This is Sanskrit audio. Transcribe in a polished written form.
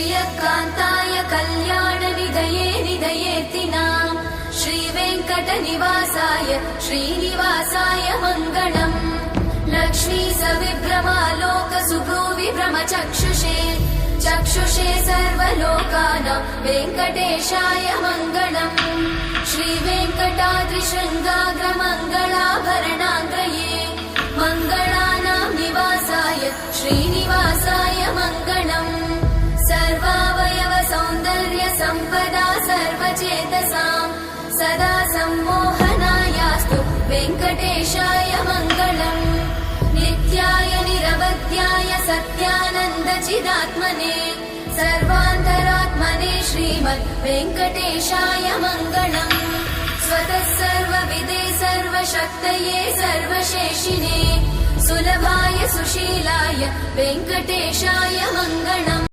श्रियकान्ताय कल्याणनिधये निधयेऽर्तिनाम् श्रीवेङ्कटनिवासाय श्रीनिवासाय मङ्गलम् लक्ष्मी सविभ्रमालोकसुभ्रूविभ्रमचक्षुषे चक्षुषे सर्वलोकानां वेङ्कटेशाय मङ्गलम् श्रीवेङ्कटाद्रिशृङ्गाग्रमङ्गलाभरणाङ्गये मङ्गलानां निवासाय श्रीनिवासाय मङ्गलम् सर्वावयव सौन्दर्य सम्पदा सर्वचेतसां सदा सम्मोहनायास्तु वेङ्कटेशाय मङ्गलम् नित्याय निरवध्याय सत्यानन्दचिदात्मने सर्वान्तरात्मने श्रीमद् वेङ्कटेशाय मङ्गलम् स्वतः सर्वविदे सर्वशक्तये सर्वशेषिने सुलभाय सुशीलाय वेङ्कटेशाय मङ्गलम्।